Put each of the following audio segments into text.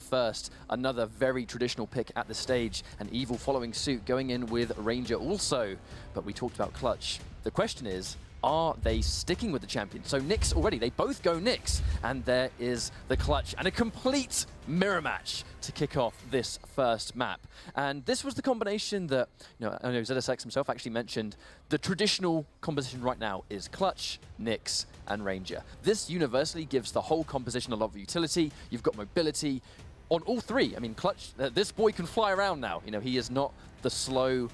first. Another very traditional pick at the stage, and Evil following suit, going in with Ranger also. But we talked about Clutch. The question is, are they sticking with the champion? So Nyx already, they both go Nyx, and there is the Clutch and a complete mirror match to kick off this first map. And this was the combination that, I know ZSX himself actually mentioned, the traditional composition right now is Clutch, Nyx, and Ranger. This universally gives the whole composition a lot of utility. You've got mobility on all three. I mean, Clutch, this boy can fly around now. He is not the slow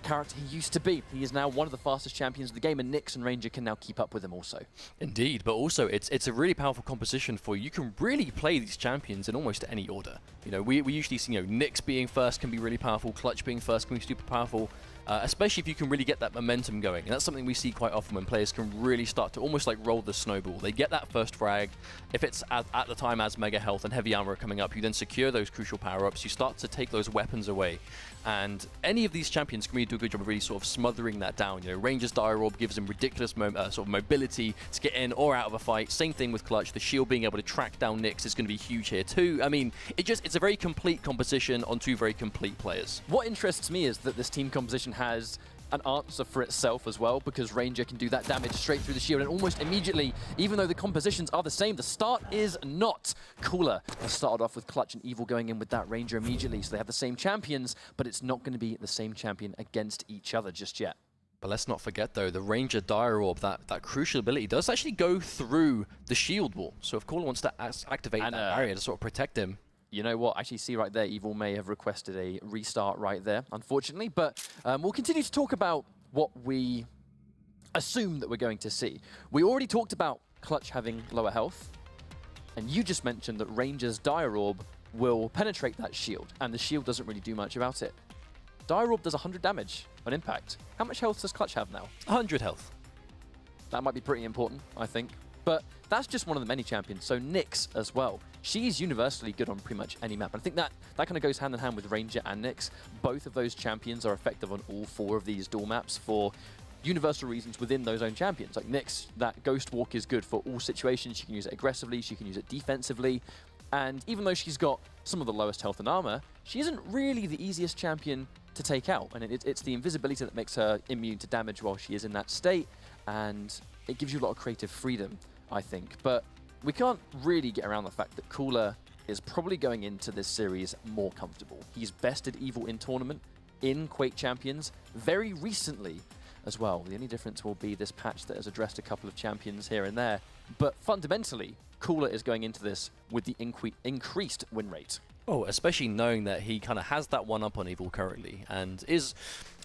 character he used to be. He is now one of the fastest champions of the game, and Nyx and Ranger can now keep up with him also. Indeed, but also it's a really powerful composition for you. You can really play these champions in almost any order. We usually see Nyx being first can be really powerful, Clutch being first can be super powerful, especially if you can really get that momentum going. And that's something we see quite often when players can really start to almost like roll the snowball. They get that first frag. If it's at the time as mega health and heavy armor coming up, you then secure those crucial power-ups. You start to take those weapons away. And any of these champions can really do a good job of really sort of smothering that down. Ranger's Dire Orb gives him ridiculous sort of mobility to get in or out of a fight. Same thing with Clutch. The shield being able to track down Nyx is going to be huge here too. I mean, it's a very complete composition on two very complete players. What interests me is that this team composition has an answer for itself as well, because Ranger can do that damage straight through the shield, and almost immediately, even though the compositions are the same, the start is not. Cooler has started off with Clutch and Evil going in with that Ranger immediately, so they have the same champions, but it's not going to be the same champion against each other just yet. But let's not forget though, the Ranger Dire Orb, that crucial ability does actually go through the shield wall, so if Cooler wants to activate that barrier to sort of protect him. You know what? Actually, see right there, Evil may have requested a restart right there, unfortunately. But we'll continue to talk about what we assume that we're going to see. We already talked about Clutch having lower health, and you just mentioned that Ranger's Dire Orb will penetrate that shield, and the shield doesn't really do much about it. Dire Orb does 100 damage on impact. How much health does Clutch have now? 100 health. That might be pretty important, I think. But that's just one of the many champions, so Nyx as well. She's universally good on pretty much any map. And I think that kind of goes hand in hand with Ranger and Nyx. Both of those champions are effective on all four of these duel maps for universal reasons within those own champions. Like Nyx, that Ghost Walk is good for all situations. She can use it aggressively, she can use it defensively. And even though she's got some of the lowest health and armor, she isn't really the easiest champion to take out. And it's the invisibility that makes her immune to damage while she is in that state. And it gives you a lot of creative freedom, I think. But we can't really get around the fact that Cooler is probably going into this series more comfortable. He's bested Evil in tournament, in Quake Champions, very recently as well. The only difference will be this patch that has addressed a couple of champions here and there. But fundamentally, Cooler is going into this with the increased win rate. Oh, especially knowing that he kind of has that one up on Evil currently, and is,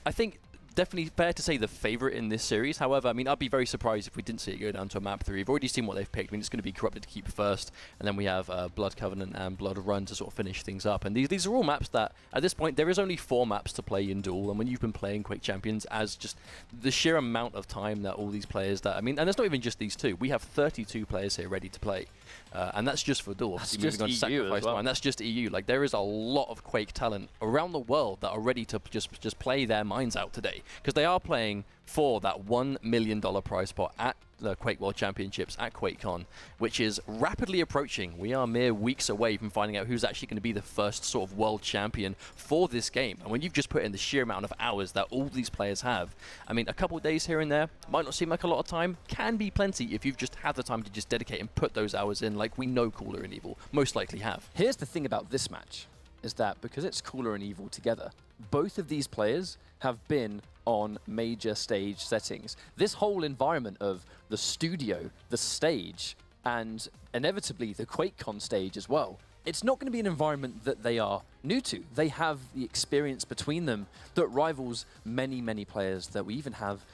I think, definitely fair to say the favorite in this series. However, I mean, I'd be very surprised if we didn't see it go down to a map 3. We've already seen what they've picked. I mean, it's going to be Corrupted to keep first, and then we have Blood Covenant and Blood Run to sort of finish things up. And these are all maps that, at this point, there is only 4 maps to play in Duel. And when you've been playing Quake Champions, as just the sheer amount of time that all these players that, I mean, and it's not even just these two. We have 32 players here ready to play. And that's just for Duel. That's just EU as well. And that's just EU. Like, there is a lot of Quake talent around the world that are ready to just play their minds out today. Because they are playing for that $1 million prize pot at the Quake World Championships at QuakeCon, which is rapidly approaching. We are mere weeks away from finding out who's actually going to be the first sort of world champion for this game. And when you've just put in the sheer amount of hours that all these players have, I mean, a couple of days here and there might not seem like a lot of time, can be plenty if you've just had the time to just dedicate and put those hours in, like we know Cooler and Evil most likely have. Here's the thing about this match, is that because it's Cooler and Evil together, both of these players have been on major stage settings. This whole environment of the studio, the stage, and inevitably the QuakeCon stage as well, it's not going to be an environment that they are new to. They have the experience between them that rivals many, many players that we even have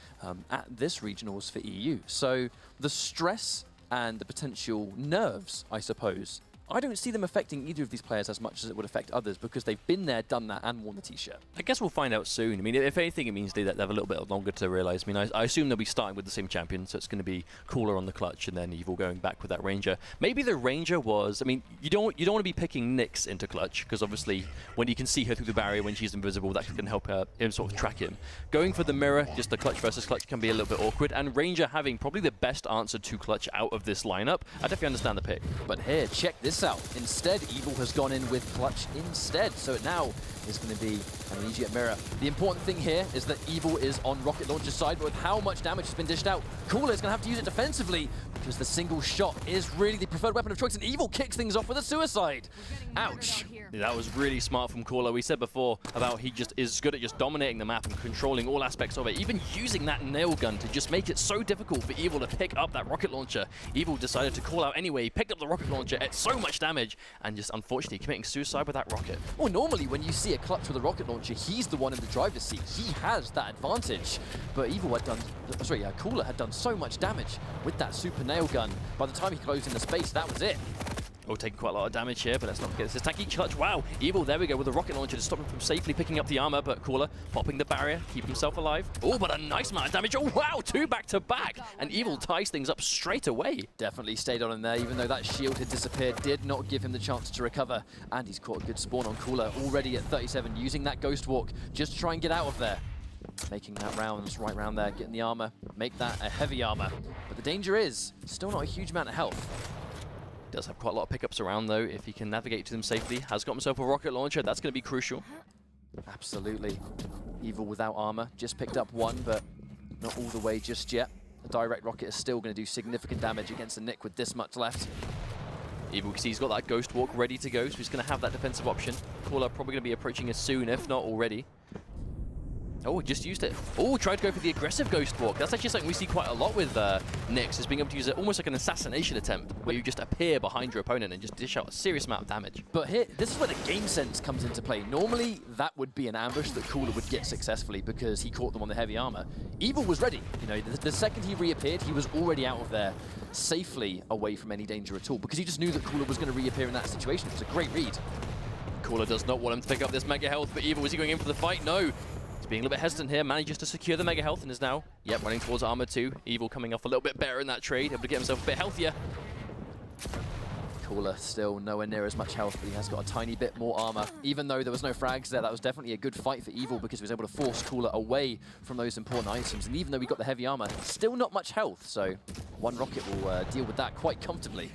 at this regionals for EU. So the stress and the potential nerves, I suppose, I don't see them affecting either of these players as much as it would affect others because they've been there, done that, and worn the t-shirt. I guess we'll find out soon. I mean, if anything, it means they have a little bit longer to realize. I mean, I assume they'll be starting with the same champion, so it's going to be Cooler on the Clutch and then Evil going back with that Ranger. Maybe the Ranger was, I mean, you don't want to be picking Nyx into Clutch because obviously when you can see her through the barrier when she's invisible, that can help him sort of track him. Going for the mirror, just the Clutch versus Clutch can be a little bit awkward, and Ranger having probably the best answer to Clutch out of this lineup. I definitely understand the pick. But here, check this Nyx out. Instead, Evil has gone in with Clutch instead. So now is going to be an immediate mirror. The important thing here is that Evil is on Rocket Launcher's side, but with how much damage has been dished out, Cooler is going to have to use it defensively because the single shot is really the preferred weapon of choice, and Evil kicks things off with a suicide. Ouch. Yeah, that was really smart from Cooler. We said before about he just is good at just dominating the map and controlling all aspects of it, even using that nail gun to just make it so difficult for Evil to pick up that rocket launcher. Evil decided to call out anyway, he picked up the rocket launcher at so much damage, and just unfortunately committing suicide with that rocket. Well, normally when you see a Clutch with a rocket launcher, he's the one in the driver's seat. He has that advantage. But Evil had done, Cooler had done so much damage with that super nail gun. By the time he closed in the space, that was it. Oh, taking quite a lot of damage here, but let's not forget this attacky Clutch. Wow, Evil, there we go, with a rocket launcher to stop him from safely picking up the armor, but Cooler popping the barrier, keep himself alive. Oh, but a nice amount of damage. Oh, wow, 2 back-to-back, and Evil ties things up straight away. Definitely stayed on him there, even though that shield had disappeared, did not give him the chance to recover. And he's caught a good spawn on Cooler, already at 37, using that Ghost Walk just to try and get out of there. Making that rounds right round there, getting the armor, make that a heavy armor. But the danger is, still not a huge amount of health. Does have quite a lot of pickups around though, if he can navigate to them safely. Has got himself a rocket launcher, that's going to be crucial. Absolutely. Evil without armor, just picked up 1, but not all the way just yet. The direct rocket is still going to do significant damage against the Nick with this much left. Evil, because he's got that Ghost Walk ready to go, so he's going to have that defensive option. Cooler probably going to be approaching us soon, if not already. Oh, just used it. Oh, tried to go for the aggressive Ghost Walk. That's actually something we see quite a lot with Nyx, is being able to use it almost like an assassination attempt, where you just appear behind your opponent and just dish out a serious amount of damage. But here, this is where the game sense comes into play. Normally, that would be an ambush that Cooler would get successfully because he caught them on the heavy armor. Evil was ready. You know, the second he reappeared, he was already out of there, safely away from any danger at all, because he just knew that Cooler was going to reappear in that situation. It was a great read. Cooler does not want him to pick up this mega health, but Evil, is he going in for the fight? No. Being a little bit hesitant here, manages to secure the mega health and is now, running towards armor 2. Evil coming off a little bit better in that trade, able to get himself a bit healthier. Cooler still nowhere near as much health, but he has got a tiny bit more armor. Even though there was no frags there, that was definitely a good fight for Evil because he was able to force Cooler away from those important items. And even though we got the heavy armor, still not much health, so 1 rocket will deal with that quite comfortably.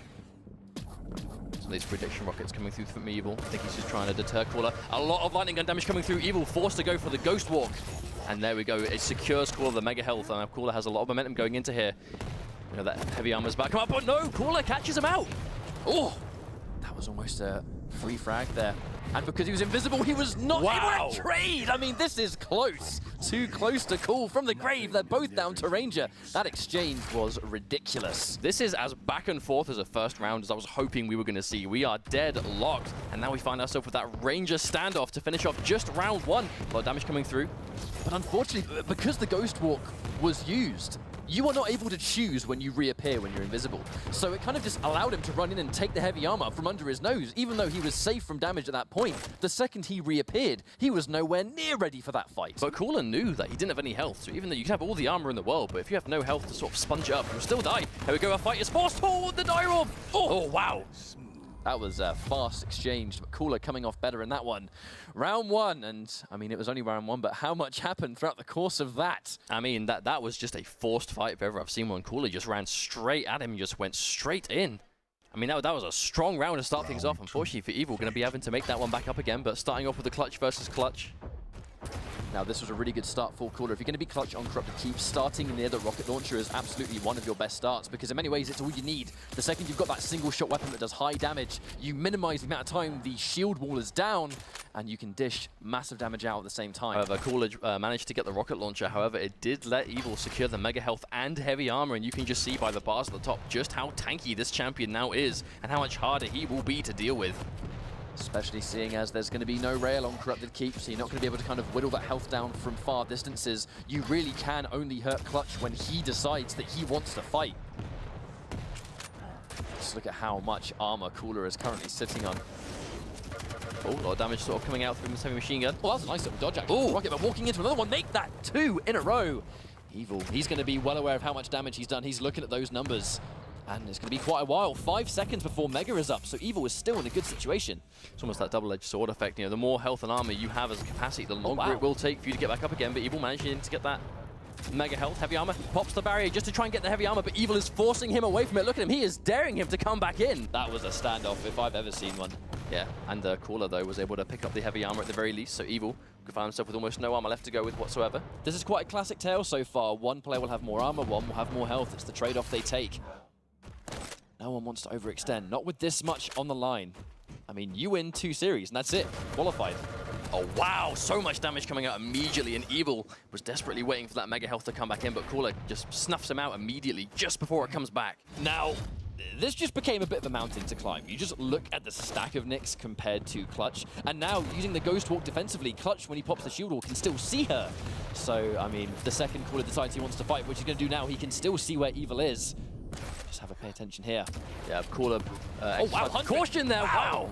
Some of these prediction rockets coming through from Evil. I think he's just trying to deter Cooler. A lot of lightning gun damage coming through. Evil forced to go for the Ghost Walk. And there we go. It secures Cooler the mega health. And now Cooler has a lot of momentum going into here. You know, that heavy armor's back. Come up, but no! Cooler catches him out! Oh! That was almost a free frag there. And because he was invisible, he was not able to trade! I mean, this is close. Too close to call from the grave. They're both down to Ranger. That exchange was ridiculous. This is as back and forth as a first round as I was hoping we were going to see. We are dead locked. And now we find ourselves with that Ranger standoff to finish off just round 1. A lot of damage coming through. But unfortunately, because the Ghost Walk was used, you are not able to choose when you reappear when you're invisible. So it kind of just allowed him to run in and take the heavy armor from under his nose, even though he was safe from damage at that point. The second he reappeared, he was nowhere near ready for that fight. But Cooler knew that he didn't have any health, so even though you can have all the armor in the world, but if you have no health to sort of sponge it up, you'll still die. Here we go, a fight is forced. Oh, the die orb! Oh, wow! That was a fast exchange, but Cooler coming off better in that one. Round 1, and I mean, it was only round 1, but how much happened throughout the course of that? I mean, that was just a forced fight if ever I've seen one. Cooler just ran straight at him and just went straight in. I mean, that was a strong round to start things off. Unfortunately for Evil, going to be having to make that one back up again, but starting off with the Clutch versus Clutch. Now, this was a really good start for Cooler. If you're going to be Clutch on Corrupted Keep, starting near the rocket launcher is absolutely one of your best starts because in many ways, it's all you need. The second you've got that single shot weapon that does high damage, you minimize the amount of time the shield wall is down, and you can dish massive damage out at the same time. However, Cooler managed to get the rocket launcher. However, it did let Evil secure the mega health and heavy armor, and you can just see by the bars at the top just how tanky this champion now is and how much harder he will be to deal with. Especially seeing as there's going to be no rail on Corrupted Keep, so you're not going to be able to kind of whittle that health down from far distances. You really can only hurt Clutch when he decides that he wants to fight. Just look at how much armor Cooler is currently sitting on. Oh, a lot of damage sort of coming out from this heavy machine gun. Oh, that was a nice little dodge actually. Oh, Rocket, but walking into another one, make that 2 in a row. Evil, he's going to be well aware of how much damage he's done. He's looking at those numbers. And it's going to be quite a while, 5 seconds before Mega is up, so Evil is still in a good situation. It's almost that double-edged sword effect. You know, the more health and armor you have as a capacity, the longer it will take for you to get back up again, but Evil managing to get that Mega health, heavy armor, pops the barrier just to try and get the heavy armor, but Evil is forcing him away from it. Look at him, he is daring him to come back in. That was a standoff if I've ever seen one. Yeah, and Caller, though, was able to pick up the heavy armor at the very least, so Evil could find himself with almost no armor left to go with whatsoever. This is quite a classic tale so far. One player will have more armor, one will have more health. It's the trade-off they take. No one wants to overextend, not with this much on the line. I mean, you win 2 series, and that's it. Qualified. Oh, wow, so much damage coming out immediately, and Evil was desperately waiting for that mega health to come back in, but Caller just snuffs him out immediately just before it comes back. Now, this just became a bit of a mountain to climb. You just look at the stack of Nyx compared to Clutch, and now using the Ghost Walk defensively, Clutch, when he pops the Shield Wall, can still see her. So, I mean, the second Caller decides he wants to fight, which he's going to do now, he can still see where Evil is. Just have to pay attention here. Yeah, Caller. Oh, wow, Caution there, wow.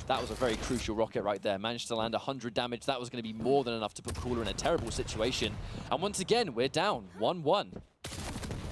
That was a very crucial rocket right there. Managed to land 100 damage. That was going to be more than enough to put Caller in a terrible situation. And once again, we're down 1-1.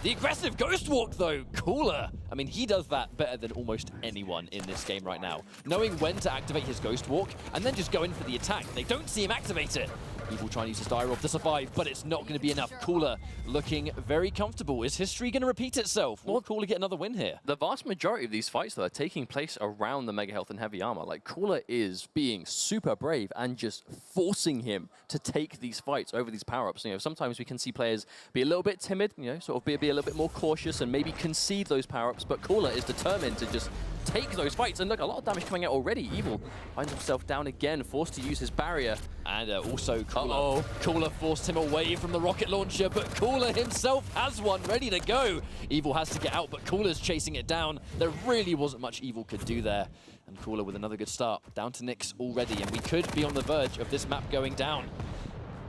The aggressive Ghost Walk, though, Caller. I mean, he does that better than almost anyone in this game right now. Knowing when to activate his Ghost Walk and then just go in for the attack. They don't see him activate it. Evil trying to use his Dire Orb to survive, but it's not going to be enough. Caller looking very comfortable. Is history going to repeat itself? Will Caller get another win here? The vast majority of these fights, though, are taking place around the mega health and heavy armor. Like, Caller is being super brave and just forcing him to take these fights over these power-ups. You know, sometimes we can see players be a little bit timid, you know, sort of be a little bit more cautious and maybe concede those power-ups, but Caller is determined to just take those fights. And look, a lot of damage coming out already. Evil finds himself down again, forced to use his barrier. And also Caller forced him away from the rocket launcher, but Caller himself has one ready to go. Evil has to get out, but Caller's chasing it down. There really wasn't much Evil could do there. And Caller with another good start. Down to Nyx already, and we could be on the verge of this map going down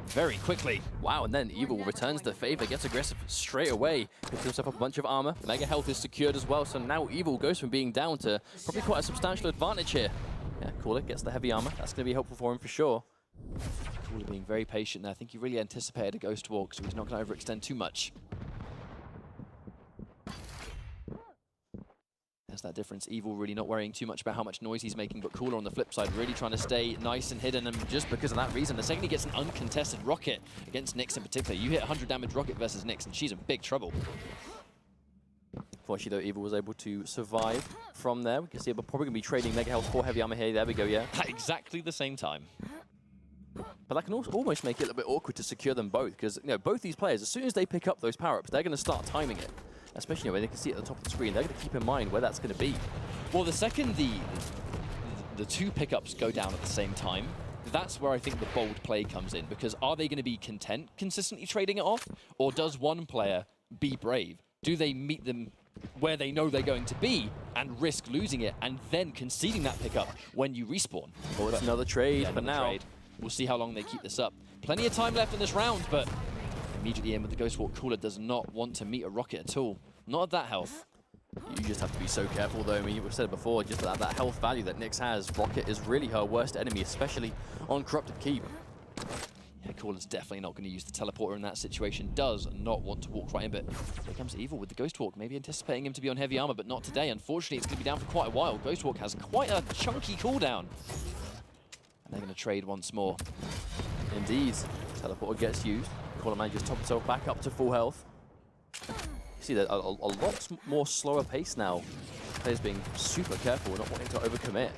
very quickly. Wow, and then Evil returns the favor, gets aggressive straight away, picks himself up a bunch of armor. Mega health is secured as well, so now Evil goes from being down to probably quite a substantial advantage here. Yeah, Caller gets the heavy armor. That's going to be helpful for him for sure. Caller being very patient there. I think he really anticipated a Ghost Walk, so he's not going to overextend too much. There's that difference. Evil really not worrying too much about how much noise he's making, but Caller on the flip side really trying to stay nice and hidden, and just because of that reason, the second he gets an uncontested rocket against Nyx in particular, you hit 100 damage rocket versus Nyx, and she's in big trouble. Fortunately, though, Evil was able to survive from there. We can see we're probably going to be trading mega health for heavy armor here. There we go, yeah. At exactly the same time. But that can also almost make it a little bit awkward to secure them both, because you know, both these players, as soon as they pick up those power-ups, they're going to start timing it. Especially when they can see it at the top of the screen, they're going to keep in mind where that's going to be. Well, the second the 2 pickups go down at the same time, that's where I think the bold play comes in, because are they going to be content consistently trading it off, or does one player be brave? Do they meet them where they know they're going to be and risk losing it and then conceding that pickup when you respawn? Oh, it's another trade, yeah, but now trade. We'll see how long they keep this up. Plenty of time left in this round, but immediately in with the Ghost Walk. Caller does not want to meet a rocket at all. Not at that health. You just have to be so careful, though. I mean, we've said it before, just that health value that Nyx has. Rocket is really her worst enemy, especially on Corrupted Keep. Yeah, Caller's definitely not going to use the teleporter in that situation. Does not want to walk right in, but here comes Evil with the Ghost Walk. Maybe anticipating him to be on heavy armor, but not today. Unfortunately, it's going to be down for quite a while. Ghost Walk has quite a chunky cooldown. And they're going to trade once more. Indeed. Teleporter gets used. Caller manages to top himself back up to full health. You see that a lot more slower pace now. Players being super careful, not wanting to overcommit.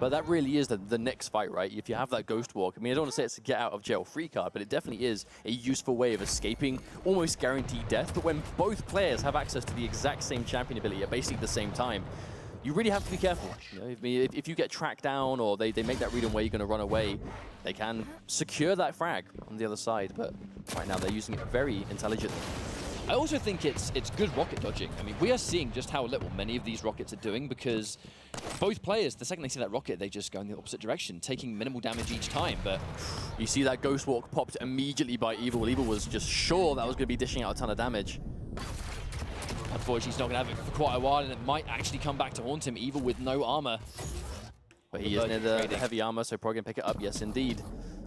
But that really is the next fight, right? If you have that Ghost Walk, I mean, I don't want to say it's a get out of jail free card, but it definitely is a useful way of escaping almost guaranteed death. But when both players have access to the exact same champion ability at basically the same time, you really have to be careful. You know, if you get tracked down or they make that read on where you're going to run away, they can secure that frag on the other side. But right now, they're using it very intelligently. I also think it's good rocket dodging. I mean, we are seeing just how little many of these rockets are doing, because both players, the second they see that rocket, they just go in the opposite direction, taking minimal damage each time. But you see that Ghost Walk popped immediately by Evil. Evil was just sure that was going to be dishing out a ton of damage. Unfortunately, he's not going to have it for quite a while, and it might actually come back to haunt him, Evil with no armor. But he is near the heavy armor, so probably going to pick it up. Yes, indeed.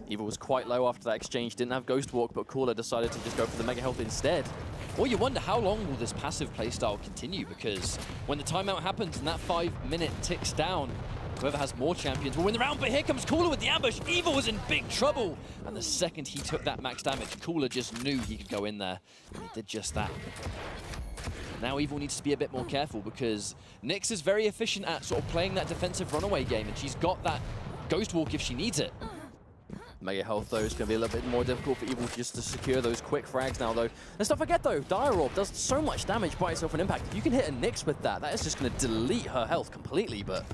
Evil was quite low after that exchange. Didn't have Ghost Walk, but Caller decided to just go for the Mega Health instead. Well, you wonder how long will this passive playstyle continue, because when the timeout happens and that 5 minute ticks down, Whoever has more champions will win the round, but here comes Cooler with the ambush. Evil was in big trouble, and the second he took that max damage, Cooler just knew he could go in there, and he did just that. Now Evil needs to be a bit more careful because Nyx is very efficient at sort of playing that defensive runaway game, and she's got that Ghost Walk if she needs it. Mega health, though, is going to be a little bit more difficult for Evil just to secure those quick frags now, though. Let's not forget, though, Dire Orb does so much damage by itself on impact. If you can hit a Nyx with that, that is just going to delete her health completely, but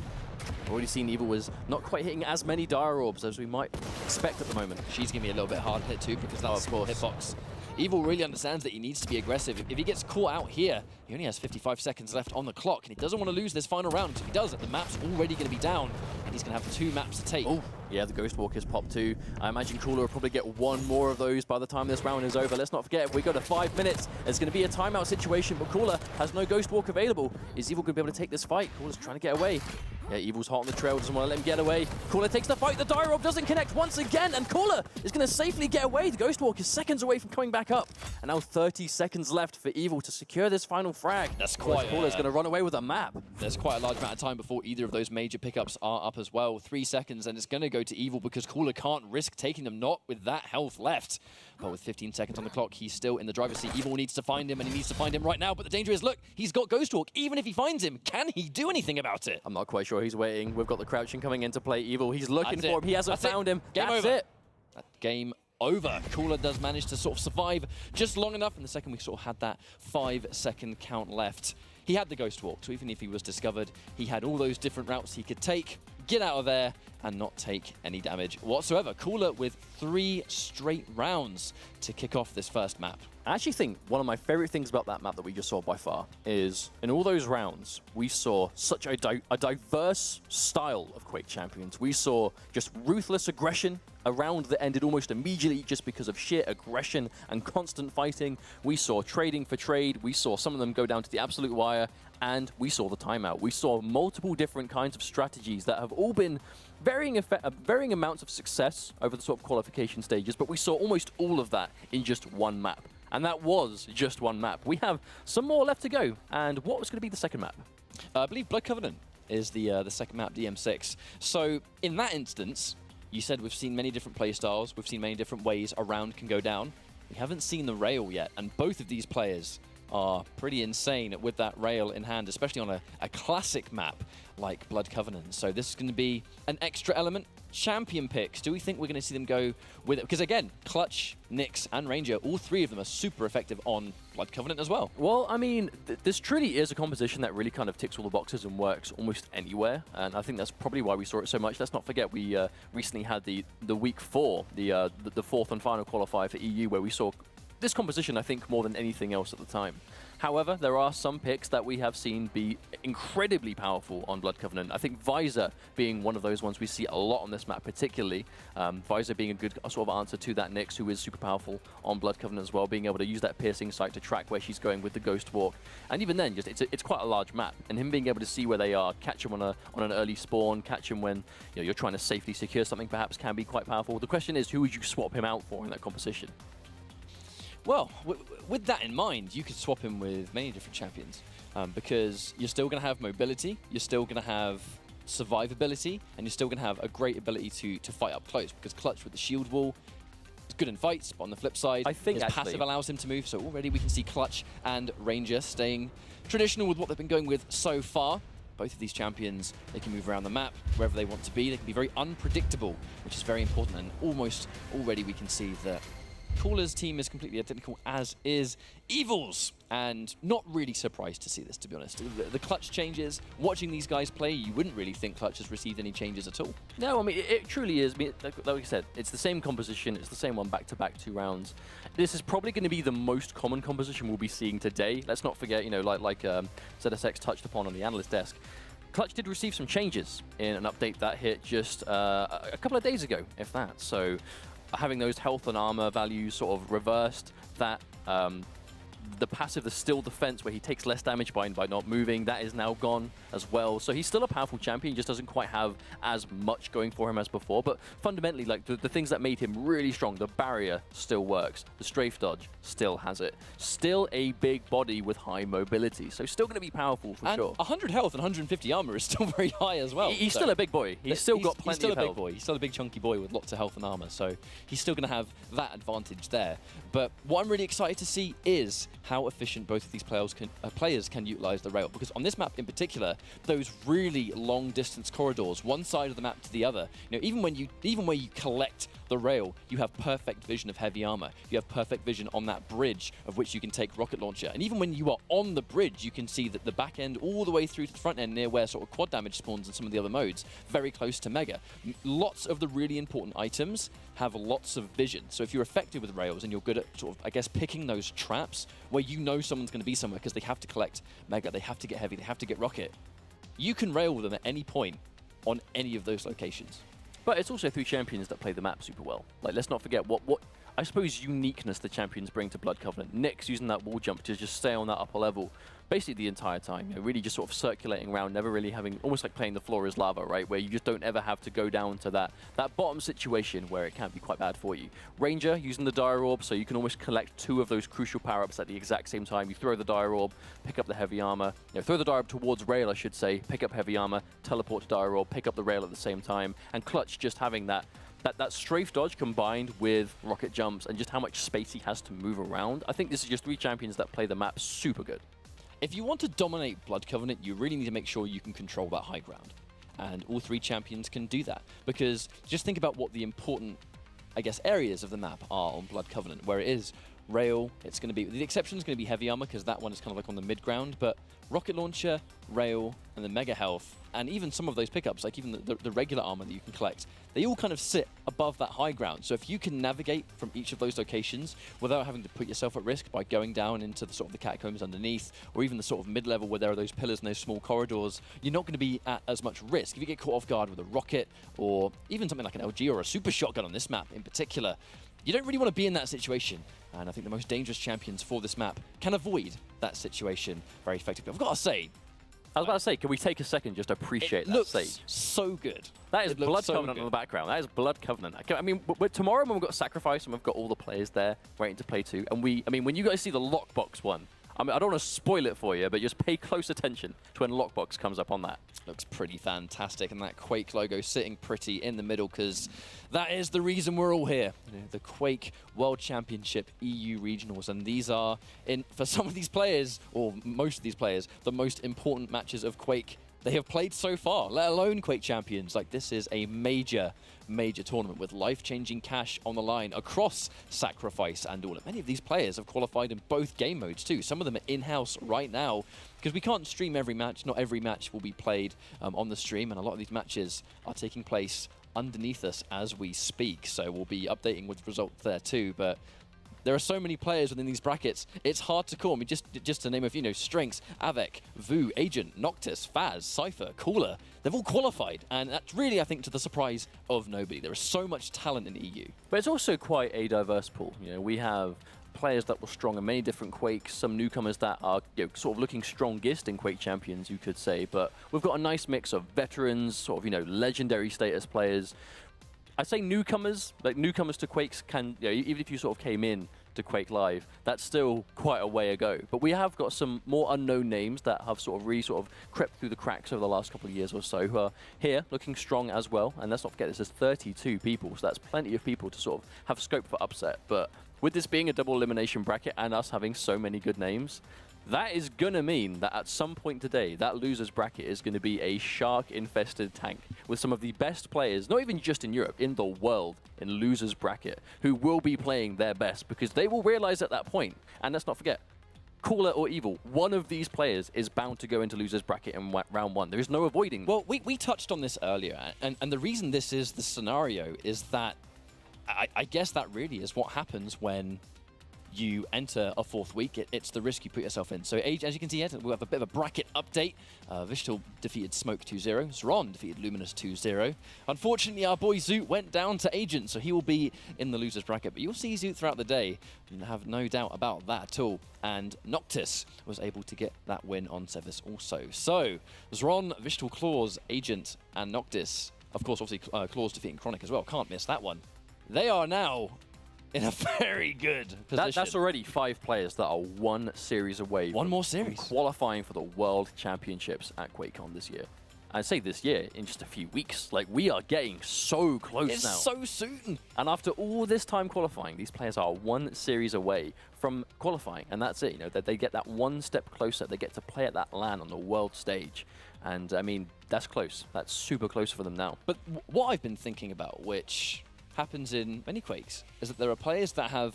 I've already seen Evil was not quite hitting as many Dire Orbs as we might expect at the moment. She's going to be a little bit hard hit, too, because that's hitbox. Evil really understands that he needs to be aggressive. If he gets caught out here, he only has 55 seconds left on the clock, and he doesn't want to lose this final round. If he does, the map's already going to be down, and he's going to have 2 maps to take. Oh, yeah, the Ghost Walk is popped too. I imagine Cooler will probably get 1 more of those by the time this round is over. Let's not forget, if we go to 5 minutes, it's going to be a timeout situation, but Cooler has no Ghost Walk available. Is Evil going to be able to take this fight? Cooler's trying to get away. Yeah, Evil's hot on the trail, doesn't want to let him get away. Cooler takes the fight, the Dire Orb doesn't connect once again, and Cooler is going to safely get away. The Ghost Walk is seconds away from coming back up. And now 30 seconds left for Evil to secure this final frag. That's quite... Cooler's going to run away with a map. There's quite a large amount of time before either of those major pickups are up as well. 3 seconds, and it's going to go to Evil because Cooler can't risk taking them, not with that health left. But with 15 seconds on the clock, he's still in the driver's seat. Evil needs to find him, and he needs to find him right now. But the danger is, look, he's got Ghost Walk. Even if he finds him, can he do anything about it? I'm not quite sure. He's waiting. We've got the crouching coming into play. Evil, he's looking for him. He hasn't found him. Game over. Game over. Cooler does manage to sort of survive just long enough. In the second, we sort of had that 5-second count left. He had the Ghost Walk, so even if he was discovered, he had all those different routes he could take, get out of there, and not take any damage whatsoever. Cooler with 3 straight rounds to kick off this first map. I actually think one of my favorite things about that map that we just saw by far is in all those rounds, we saw such a diverse style of Quake champions. We saw just ruthless aggression, a round that ended almost immediately just because of sheer aggression and constant fighting. We saw trading for trade. We saw some of them go down to the absolute wire, and we saw the timeout. We saw multiple different kinds of strategies that have all been varying amounts of success over the sort of qualification stages, but we saw almost all of that in just one map. And that was just one map. We have some more left to go. And what was going to be the second map? I believe Blood Covenant is the second map, DM6. So in that instance, you said we've seen many different playstyles. We've seen many different ways a round can go down. We haven't seen the rail yet. And both of these players are pretty insane with that rail in hand, especially on a classic map like Blood Covenant. So this is going to be an extra element. Champion picks, do we think we're going to see them go with it? Because again, Clutch, Nyx, and Ranger, all 3 of them are super effective on Blood Covenant as well. Well, I mean, this truly is a composition that really kind of ticks all the boxes and works almost anywhere. And I think that's probably why we saw it so much. Let's not forget, we recently had the week 4, the 4th and final qualifier for EU, where we saw this composition, I think, more than anything else at the time. However, there are some picks that we have seen be incredibly powerful on Blood Covenant. I think Visor being one of those ones we see a lot on this map particularly. Visor being a good sort of answer to that Nyx, who is super powerful on Blood Covenant as well, being able to use that piercing sight to track where she's going with the Ghost Walk. And even then, just it's quite a large map, and him being able to see where they are, catch him on an early spawn, catch him when you're trying to safely secure something perhaps can be quite powerful. The question is, who would you swap him out for in that composition? Well, with that in mind, you could swap him with many different champions because you're still going to have mobility, you're still going to have survivability, and you're still going to have a great ability to fight up close because Clutch with the shield wall is good in fights, but on the flip side, his passive allows him to move, so already we can see Clutch and Ranger staying traditional with what they've been going with so far. Both of these champions, they can move around the map wherever they want to be. They can be very unpredictable, which is very important, and almost already we can see that Cooler's team is completely identical, as is Evil's, and not really surprised to see this, to be honest. The Clutch changes, watching these guys play, you wouldn't really think Clutch has received any changes at all. No, I mean, it truly is. I mean, like we said, it's the same composition, it's the same one back-to-back 2 rounds. This is probably going to be the most common composition we'll be seeing today. Let's not forget, like ZSX touched upon on the analyst desk, Clutch did receive some changes in an update that hit just a couple of days ago, if that. So having those health and armor values sort of reversed, that the passive, the still defense, where he takes less damage by not moving, that is now gone as well. So he's still a powerful champion, he just doesn't quite have as much going for him as before. But fundamentally, like the things that made him really strong, the barrier still works, the strafe dodge still has it, still a big body with high mobility, so still going to be powerful for sure. 100 health and 150 armor is still very high as well. He's still a big boy. He's still got plenty of health. He's still a big boy. He's still a big chunky boy with lots of health and armor, so he's still going to have that advantage there. But what I'm really excited to see is how efficient both of these players can utilize the rail, because on this map in particular, those really long distance corridors, one side of the map to the other, you know, even where you collect the rail, you have perfect vision of heavy armor. You have perfect vision on that bridge of which you can take rocket launcher. And even when you are on the bridge, you can see that the back end all the way through to the front end, near where sort of quad damage spawns in some of the other modes, very close to Mega. Lots of the really important items have lots of vision. So if you're effective with rails and you're good at sort of, I guess, picking those traps where you know someone's going to be somewhere because they have to collect Mega, they have to get heavy, they have to get rocket, you can rail with them at any point on any of those locations. But it's also 3 champions that play the map super well. Like, let's not forget what I suppose uniqueness the champions bring to Blood Covenant. Nyx using that wall jump to just stay on that upper level basically the entire time, you know, really just sort of circulating around, never really having, almost like playing the floor is lava, right, where you just don't ever have to go down to that bottom situation where it can be quite bad for you. Ranger using the Dire Orb, so you can almost collect 2 of those crucial power-ups at the exact same time. You throw the Dire Orb, pick up the heavy armor, you know, throw the Dire Orb towards rail, I should say, pick up heavy armor, teleport to Dire Orb, pick up the rail at the same time, and Clutch just having that strafe dodge combined with rocket jumps and just how much space he has to move around. I think this is just 3 champions that play the map super good. If you want to dominate Blood Covenant, you really need to make sure you can control that high ground. And all 3 champions can do that. Because just think about what the important, I guess, areas of the map are on Blood Covenant, where it is rail, it's going to be, the exception is going to be heavy armor, because that one is kind of like on the mid ground, but rocket launcher, rail, and the mega health, and even some of those pickups, like even the regular armor that you can collect, they all kind of sit above that high ground. So if you can navigate from each of those locations without having to put yourself at risk by going down into the sort of the catacombs underneath, or even the sort of mid-level where there are those pillars and those small corridors, you're not going to be at as much risk. If you get caught off guard with a rocket, or even something like an LG or a super shotgun on this map in particular, you don't really want to be in that situation. And I think the most dangerous champions for this map can avoid that situation very effectively. I've got to say, I was about to say, can we take a second just to appreciate that stage? It looks so good. That is Blood Covenant on the background. That is Blood Covenant. I mean, tomorrow when we've got Sacrifice and we've got all the players there waiting to play too, and I mean, when you guys see the lockbox one, I mean, I don't want to spoil it for you, but just pay close attention to when lockbox comes up on that. Looks pretty fantastic, and that Quake logo sitting pretty in the middle, because that is the reason we're all here. You know, the Quake World Championship EU Regionals, and these are, for some of these players, or most of these players, the most important matches of Quake they have played so far, let alone Quake Champions. Like, this is a major, major tournament with life-changing cash on the line across Sacrifice and all. Many of these players have qualified in both game modes too. Some of them are in-house right now, because we can't stream every match. Not every match will be played on the stream, and a lot of these matches are taking place underneath us as we speak. So we'll be updating with results there too, but there are so many players within these brackets, it's hard to call. I mean, just to name a few, you know, Strengths, Avec, Vu, Agent, Noctis, Faz, Cypher, Cooler, they've all qualified. And that's really, I think, to the surprise of nobody. There is so much talent in EU. But it's also quite a diverse pool. You know, we have players that were strong in many different Quakes, some newcomers that are, you know, sort of looking strongest in Quake Champions, you could say. But we've got a nice mix of veterans, sort of, you know, legendary status players. I'd say newcomers, like newcomers to Quakes can, you know, even if you sort of came in to Quake Live, that's still quite a way ago. But we have got some more unknown names that have sort of really sort of crept through the cracks over the last couple of years or so, who are here looking strong as well. And let's not forget, this is 32 people, so that's plenty of people to sort of have scope for upset. But with this being a double elimination bracket and us having so many good names, that is going to mean that at some point today, that losers bracket is going to be a shark-infested tank with some of the best players, not even just in Europe, in the world, in losers bracket, who will be playing their best, because they will realize at that point, and let's not forget, Cooler or Evil, one of these players is bound to go into losers bracket in round 1. There is no avoiding. Well, we touched on this earlier, and the reason this is the scenario is that I guess that really is what happens when you enter a 4th week, it's the risk you put yourself in. So as you can see here, we'll have a bit of a bracket update. Vishtal defeated Smoke 2-0. Zron defeated Luminous 2-0. Unfortunately, our boy Zoot went down to Agent, so he will be in the losers bracket. But you'll see Zoot throughout the day, and have no doubt about that at all. And Noctis was able to get that win on Sevis also. So Zron, Vishtal Claws, Agent, and Noctis. Of course, obviously, Claws defeating Chronic as well. Can't miss that one. They are now in a very good position. That's already 5 players that are 1 series away. One more series. From qualifying for the World Championships at QuakeCon this year. I'd say this year, in just a few weeks. Like, we are getting so close now. It's so soon. And after all this time qualifying, these players are 1 series away from qualifying. And that's it, you know, that they get that 1 step closer. They get to play at that LAN on the world stage. And, I mean, that's close. That's super close for them now. But what I've been thinking about, which happens in many Quakes, is that there are players that have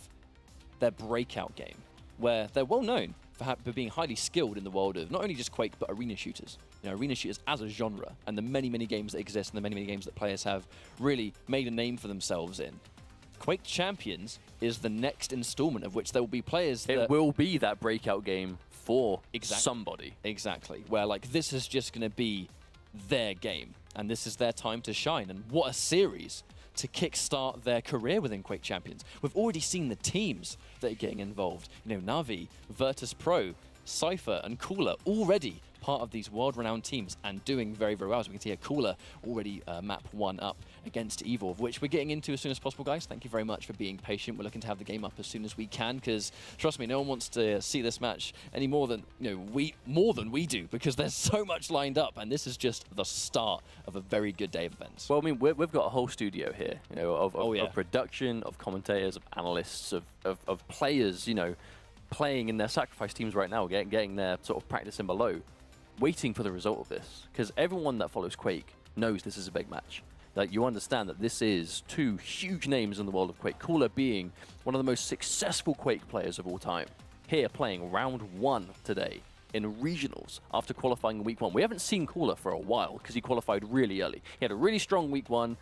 their breakout game, where they're well known for being highly skilled in the world of not only just Quake, but arena shooters. You know, arena shooters as a genre, and the many, many games that exist, and the many, many games that players have really made a name for themselves in. Quake Champions is the next installment of which there will be players that... It will be that breakout game for somebody. Exactly. Where, like, this is just going to be their game, and this is their time to shine. And what a series to kickstart their career within Quake Champions. We've already seen the teams that are getting involved. You know, Na'Vi, Virtus Pro, Cypher, and Cooler already part of these world-renowned teams and doing very, very well. As we can see here, Cooler already map 1 up against Evil, which we're getting into as soon as possible, guys. Thank you very much for being patient. We're looking to have the game up as soon as we can, because trust me, no one wants to see this match any more than we do, because there's so much lined up, and this is just the start of a very good day of events. Well, I mean, we've got a whole studio here, you know, of production, of commentators, of analysts, of players, you know, playing in their sacrifice teams right now, getting their sort of practice in below, waiting for the result of this, because everyone that follows Quake knows this is a big match. That you understand that this is 2 huge names in the world of Quake. Cooler being one of the most successful Quake players of all time, here playing round 1 today in regionals after qualifying in week 1. We haven't seen Cooler for a while because he qualified really early. He had a really strong week 1,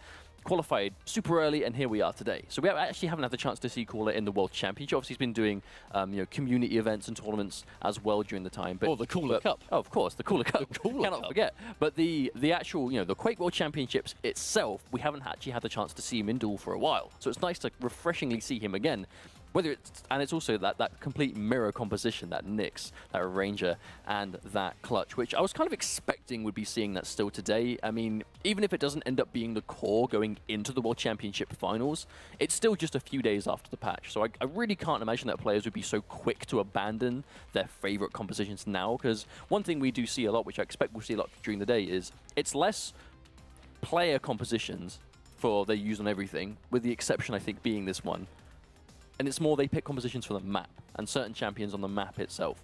qualified super early, and here we are today. So we actually haven't had the chance to see Cooler in the World Championship. Obviously, he's been doing you know, community events and tournaments as well during the time. But the Cooler Cup. Oh, of course, the Cooler Cup. The Cooler Cannot Cup. forget. But the actual, you know, the Quake World Championships itself, we haven't actually had the chance to see him in duel for a while. So it's nice to refreshingly see him again. And it's also that complete mirror composition, that Nyx, that Ranger, and that Clutch, which I was kind of expecting would be seeing that still today. I mean, even if it doesn't end up being the core going into the World Championship finals, it's still just a few days after the patch. So I really can't imagine that players would be so quick to abandon their favorite compositions now, because one thing we do see a lot, which I expect we'll see a lot during the day, is it's less player compositions for they use on everything, with the exception, I think, being this one. And it's more they pick compositions for the map and certain champions on the map itself.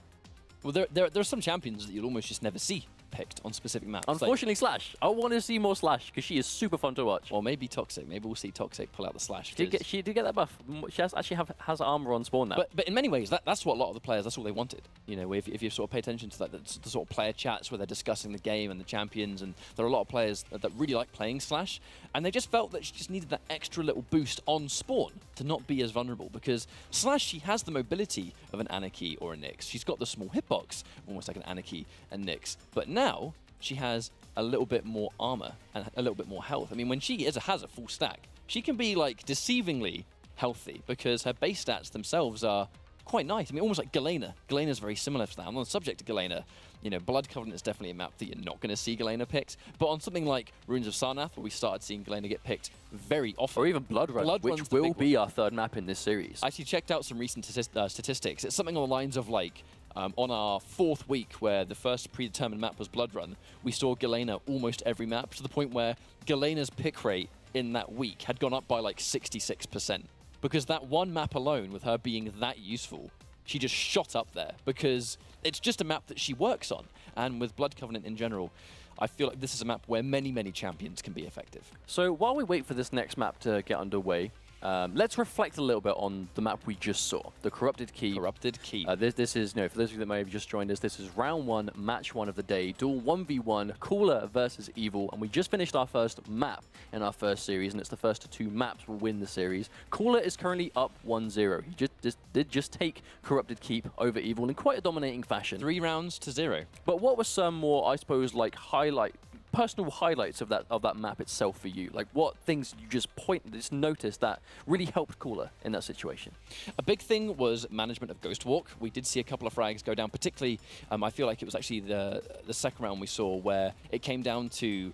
Well, there are some champions that you'll almost just never see picked on specific maps. Unfortunately, like, Slash. I want to see more Slash because she is super fun to watch. Or maybe Toxic. Maybe we'll see Toxic pull out the Slash. She did get that buff. She actually has armor on spawn now. But in many ways, that's what a lot of the players, that's what they wanted. You know, if you sort of pay attention to the sort of player chats where they're discussing the game and the champions, and there are a lot of players that really like playing Slash, and they just felt that she just needed that extra little boost on spawn to not be as vulnerable, because Slash, she has the mobility of an Anarchy or a Nyx. She's got the small hitbox, almost like an Anarchy and Nyx. But now, she has a little bit more armor and a little bit more health. I mean, when she has a full stack, she can be like deceivingly healthy because her base stats themselves are quite nice. I mean, almost like Galena. Galena's very similar to that. I'm on the subject of Galena. You know, Blood Covenant is definitely a map that you're not going to see Galena picked. But on something like Runes of Sarnath, where we started seeing Galena get picked very often. Or even Blood Run, which will be our 3rd map in this series. I actually checked out some recent statistics. It's something on the lines of like, on our 4th week, where the first predetermined map was Blood Run, we saw Galena almost every map, to the point where Galena's pick rate in that week had gone up by like 66%. Because that one map alone, with her being that useful, she just shot up there, because it's just a map that she works on. And with Blood Covenant in general, I feel like this is a map where many, many champions can be effective. So while we wait for this next map to get underway, Let's reflect a little bit on the map we just saw, the Corrupted Keep. Corrupted Keep. This is, for those of you that may have just joined us, this is round 1, match 1 of the day. DueL 1v1, Cooler versus Evil, and we just finished our first map in our first series, and it's the first of 2 maps will win the series. Cooler is currently up 1-0. He did just take Corrupted Keep over Evil in quite a dominating fashion. 3 rounds to 0. But what were some more, I suppose, like personal highlights of that map itself for you? Like what things you just noticed that really helped Cooler in that situation? A big thing was management of Ghost Walk. We did see a couple of frags go down, particularly I feel like it was actually the second round we saw where it came down to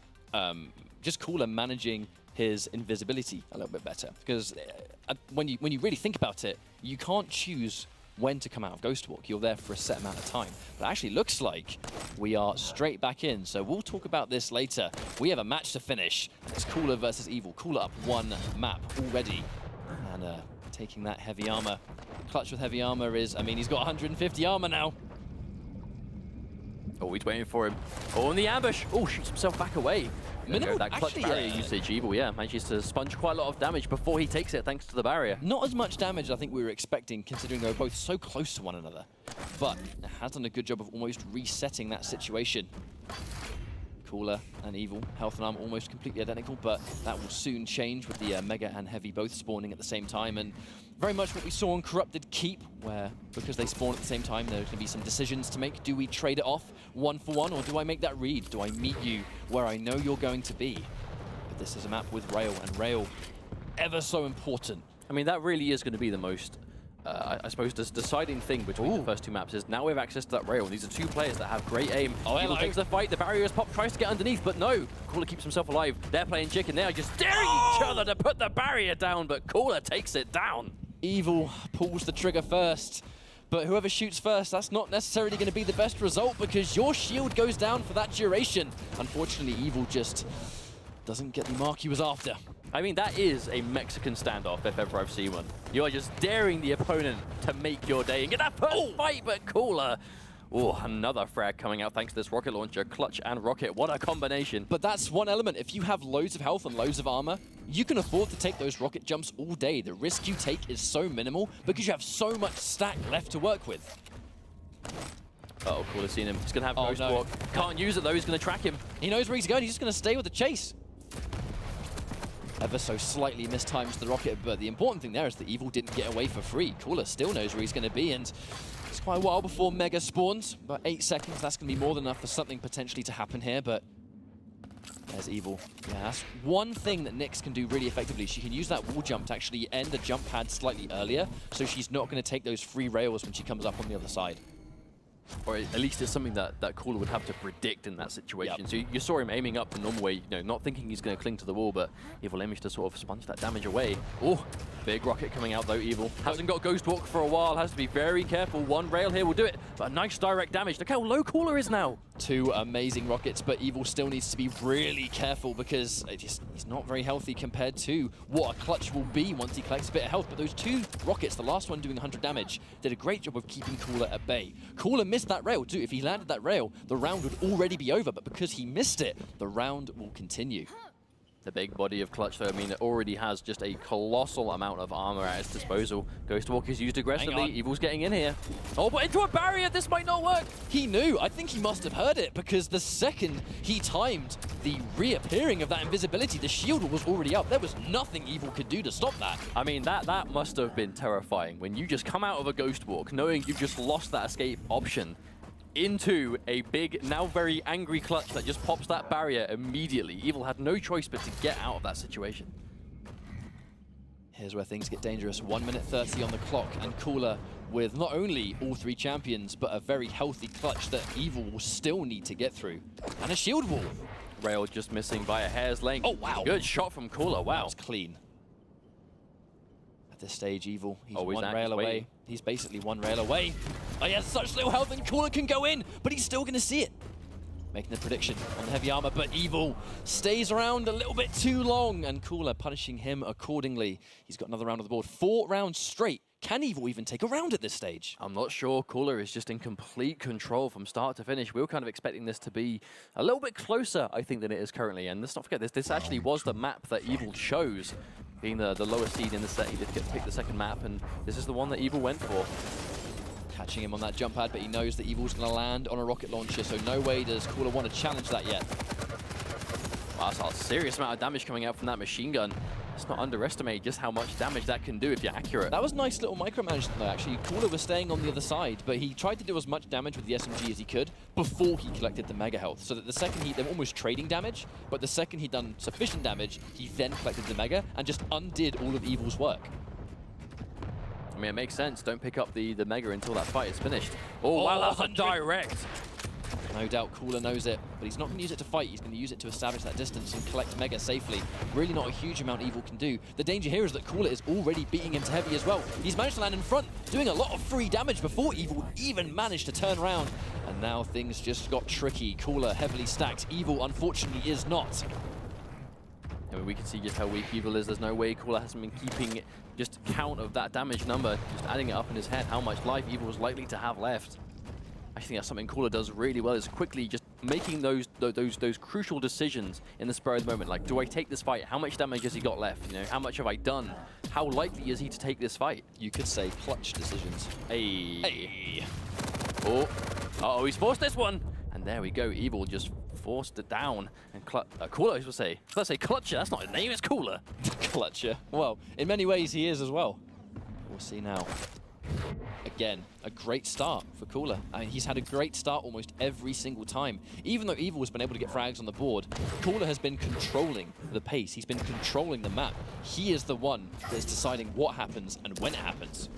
just Cooler managing his invisibility a little bit better. Because when you really think about it, you can't choose when to come out of Ghost Walk. You're there for a set amount of time. But it actually looks like we are straight back in. So we'll talk about this later. We have a match to finish. It's Cooler versus Evil. Cooler up 1 map already. And taking that heavy armor. Clutch with heavy armor is, I mean, he's got 150 armor now. Oh, he's waiting for him. Oh, and the ambush. Oh, shoots himself back away. Minimal, that clutch actually, barrier usage. Evil, yeah, manages to sponge quite a lot of damage before he takes it, thanks to the barrier. Not as much damage I think we were expecting, considering they were both so close to one another. But it has done a good job of almost resetting that situation. Cooler and Evil, health and armor almost completely identical, but that will soon change with the Mega and Heavy both spawning at the same time. And very much what we saw on Corrupted Keep, where because they spawn at the same time, there's going to be some decisions to make. Do we trade it off 1 for 1, or do I make that read? Do I meet you where I know you're going to be? But this is a map with rail, and rail ever so important. I mean, that really is going to be the most, I suppose, the deciding thing between the first 2 maps is now we have access to that rail. These are 2 players that have great aim. Oh, Evil takes the fight, the barrier is popped, tries to get underneath, but no. Cooler keeps himself alive. They're playing chicken. They are just daring each other to put the barrier down, but Cooler takes it down. Evil pulls the trigger first, but whoever shoots first, that's not necessarily going to be the best result because your shield goes down for that duration. Unfortunately, Evil just doesn't get the mark he was after. I mean, that is a Mexican standoff if ever I've seen one. You are just daring the opponent to make your day and get that first fight, but Cooler. Oh, another frag coming out thanks to this rocket launcher. Clutch and rocket, what a combination. But that's one element. If you have loads of health and loads of armor, you can afford to take those rocket jumps all day. The risk you take is so minimal because you have so much stack left to work with. Uh-oh, Cooler's seen him. He's going to have Ghost Walk. Can't use it though, he's going to track him. He knows where he's going, he's just going to stay with the chase. Ever so slightly mistimes the rocket, but the important thing there is that Evil didn't get away for free. Cooler still knows where he's going to be, and it's quite a while before Mega spawns. About 8 seconds, that's going to be more than enough for something potentially to happen here, but there's Evil. Yeah, that's one thing that Nyx can do really effectively. She can use that wall jump to actually end the jump pad slightly earlier, so she's not going to take those free rails when she comes up on the other side. Or at least it's something that Cooler would have to predict in that situation. Yep. So you saw him aiming up the normal way, not thinking he's going to cling to the wall, but Evil managed to sort of sponge that damage away. Oh, big rocket coming out though, Evil. Hasn't got Ghost Walk for a while, has to be very careful. One rail here will do it, but a nice direct damage. Look how low Cooler is now. 2 amazing rockets, but Evil still needs to be really careful because he's not very healthy compared to what a clutch will be once he collects a bit of health. But those 2 rockets, the last one doing 100 damage, did a great job of keeping Cooler at bay. Cooler missed that rail too. If he landed that rail, the round would already be over, but because he missed it, the round will continue. The big body of Clutch, though, I mean, it already has just a colossal amount of armor at its disposal. Ghost Walk is used aggressively. Evil's getting in here. Oh, but into a barrier! This might not work! He knew. I think he must have heard it, because the second he timed the reappearing of that invisibility, the shield was already up. There was nothing Evil could do to stop that. I mean, that must have been terrifying. When you just come out of a Ghost Walk, knowing you've just lost that escape option, into a big, now very angry Clutch that just pops that barrier immediately. Evil had no choice but to get out of that situation. Here's where things get dangerous. 1 minute 30 on the clock, and Cooler with not only all 3 champions, but a very healthy Clutch that Evil will still need to get through. And a shield wall. Rail just missing by a hair's length. Oh, wow. Good shot from Cooler, wow. That was clean. At this stage, Evil, he's Oh, one rail away. waiting. He's basically 1 rail away. Oh, he has such little health, and Cooler can go in, but he's still going to see it. Making the prediction on the heavy armor, but Evil stays around a little bit too long, and Cooler punishing him accordingly. He's got another round on the board. 4 rounds straight. Can Evil even take a round at this stage? I'm not sure. Cooler is just in complete control from start to finish. We were kind of expecting this to be a little bit closer, I think, than it is currently. And let's not forget, this actually was the map that Evil chose being the lowest seed in the set, he did get to pick the second map, and this is the one that Evil went for. Catching him on that jump pad, but he knows that Evil's going to land on a rocket launcher, so no way does Cooler want to challenge that yet. Wow, that's a serious amount of damage coming out from that machine gun. Let's not underestimate just how much damage that can do if you're accurate. That was nice little micromanagement though, actually. Cooler was staying on the other side, but he tried to do as much damage with the SMG as he could before he collected the mega health. So that the second they were almost trading damage, but the second he'd done sufficient damage, he then collected the mega and just undid all of Evil's work. I mean, it makes sense. Don't pick up the mega until that fight is finished. Oh, wow, that's a direct. No doubt Cooler knows it, but he's not going to use it to fight. He's going to use it to establish that distance and collect mega safely. Really not a huge amount Evil can do. The danger here is that Cooler is already beating him to heavy as well. He's managed to land in front, doing a lot of free damage before Evil even managed to turn around. And now things just got tricky. Cooler heavily stacked. Evil, unfortunately, is not. I mean, we can see just how weak Evil is. There's no way Cooler hasn't been keeping just count of that damage number, just adding it up in his head, how much life Evil was likely to have left. I think that's something Cooler does really well, is quickly just making those crucial decisions in the spur of the moment. Like, do I take this fight? How much damage has he got left? You know, how much have I done? How likely is he to take this fight? You could say clutch decisions. Hey. Oh, uh-oh, he's forced this one. And there we go. Evil just forced it down. And Cooler, I was going to say Clutcher. That's not his name, it's Cooler. Clutcher. Well, in many ways he is as well. We'll see now. Again, a great start for Cooler. I mean, he's had a great start almost every single time. Even though Evil has been able to get frags on the board, Cooler has been controlling the pace. He's been controlling the map. He is the one that is deciding what happens and when it happens.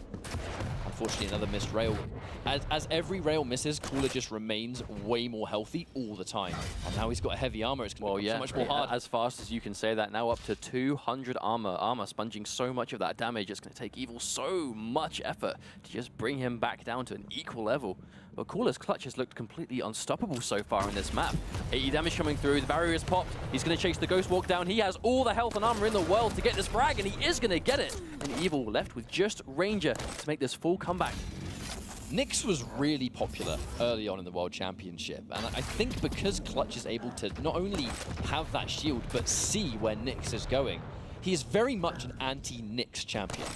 Unfortunately, another missed rail. As every rail misses, Cooler just remains way more healthy all the time. And now he's got a heavy armor. It's going to become so much more hard. As fast as you can say that, now up to 200 armor. Armor sponging so much of that damage. It's going to take Evil so much effort to just bring him back down to an equal level. But Cooler's clutch has looked completely unstoppable so far in this map. 80 damage coming through, the barrier is popped. He's going to chase the Ghost Walk down. He has all the health and armor in the world to get this frag, and he is going to get it. And Evil left with just Ranger to make this full comeback. Nyx was really popular early on in the World Championship, and I think because Clutch is able to not only have that shield, but see where Nyx is going, he is very much an anti-Nyx champion.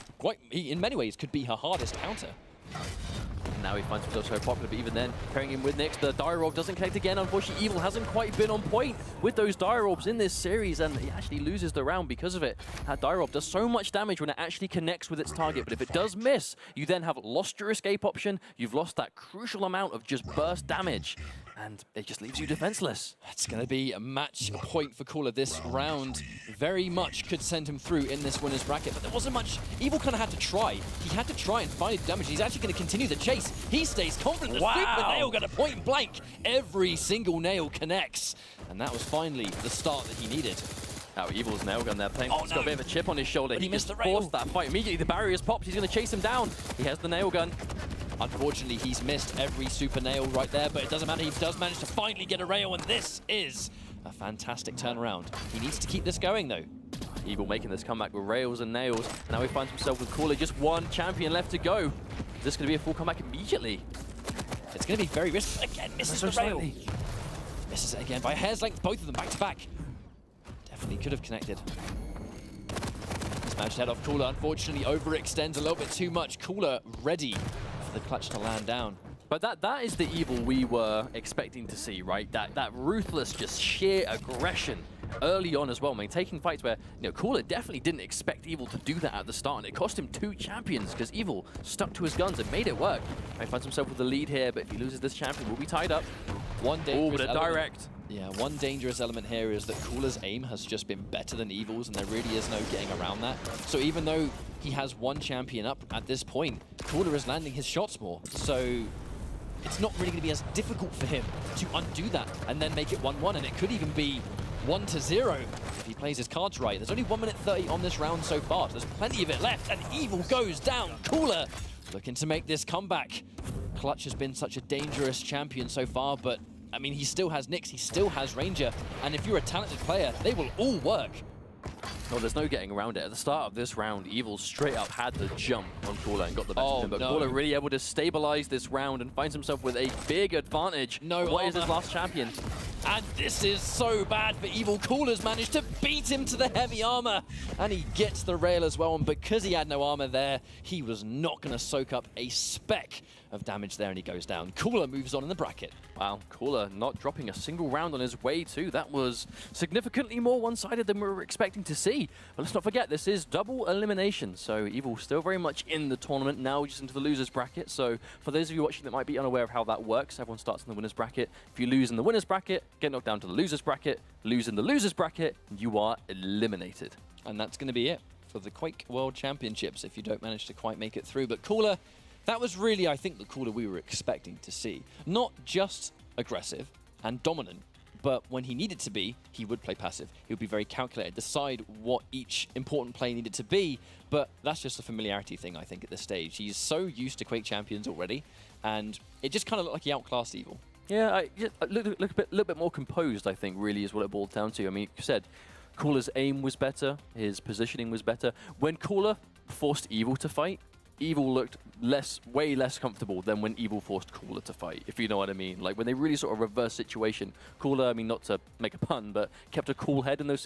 He, in many ways, could be her hardest counter. And now he finds himself so popular, but even then, pairing him with Nyx, the Dire Orb doesn't connect again. Unfortunately, Evil hasn't quite been on point with those Dire Orbs in this series, and he actually loses the round because of it. That Dire Orb does so much damage when it actually connects with its target, but if it does miss, you then have lost your escape option, you've lost that crucial amount of just burst damage, and it just leaves you defenseless. It's going to be a match point for Cooler this round. Very much could send him through in this winner's bracket, but there wasn't much. Evil kind of had to try. He had to try and find damage. He's actually going to continue the chase. He stays confident. Wow. The super nail got a point blank. Every single nail connects. And that was finally the start that he needed. Now Evil's nail gun there playing. He's got a bit of a chip on his shoulder. But he missed just the rail. forced that fight. Immediately the barrier is popped. He's going to chase him down. He has the nail gun. Unfortunately, he's missed every super nail right there, but it doesn't matter. He does manage to finally get a rail, and this is a fantastic turnaround. He needs to keep this going, though. Evil making this comeback with rails and nails. Now he finds himself with Cooler. Just one champion left to go. Is this going to be a full comeback immediately? It's going to be very risky. Again, misses the rail. Misses it again by a hair's length, both of them back to back. Definitely could have connected. He's managed to head off Cooler. Unfortunately, overextends a little bit too much. Cooler ready for the clutch to land down. But that is the Evil we were expecting to see, right? That ruthless, just sheer aggression early on as well. I mean, taking fights where, you know, Cooler definitely didn't expect Evil to do that at the start, and it cost him 2 champions because Evil stuck to his guns and made it work. He finds himself with the lead here, but if he loses this champion, we'll be tied up. One dangerous but a direct. Yeah, one dangerous element here is that Cooler's aim has just been better than Evil's, and there really is no getting around that. So even though he has 1 champion up at this point, Cooler is landing his shots more. So it's not really going to be as difficult for him to undo that and then make it 1-1, and it could even be 1-0 if he plays his cards right. There's only 1 minute 30 on this round so far, so there's plenty of it left, and Evil goes down. Cooler looking to make this comeback. Clutch has been such a dangerous champion so far, but I mean, he still has Nyx, he still has Ranger, and if you're a talented player, they will all work. No, there's no getting around it. At the start of this round, Evil straight up had the jump on Cooler and got the best of him, but Cooler really able to stabilize this round and finds himself with a big advantage. No what is armor. his last champion? And this is so bad for Evil. Cooler's managed to beat him to the heavy armor. And he gets the rail as well. And because he had no armor there, he was not going to soak up a speck of damage there, and he goes down. Cooler moves on in the bracket. Wow, Cooler not dropping a single round on his way too. That was significantly more one-sided than we were expecting to see. But let's not forget, this is double elimination. So Evil still very much in the tournament, now just into the losers bracket. So for those of you watching that might be unaware of how that works, everyone starts in the winners bracket. If you lose in the winners bracket, get knocked down to the losers bracket, lose in the losers bracket, you are eliminated. And that's going to be it for the Quake World Championships if you don't manage to quite make it through. But Cooler, that was really, I think, the Cooler we were expecting to see. Not just aggressive and dominant, but when he needed to be, he would play passive. He would be very calculated, decide what each important play needed to be, but that's just a familiarity thing, I think, at this stage. He's so used to Quake champions already, and it just kind of looked like he outclassed Evil. Yeah, look a little bit more composed, I think, really is what it boiled down to. I mean, you said Cooler's aim was better, his positioning was better. When Cooler forced Evil to fight, Evil looked way less comfortable than when Evil forced Cooler to fight, if you know what I mean. Like when they really sort of reverse situation, Cooler, I mean, not to make a pun, but kept a cool head in those situations.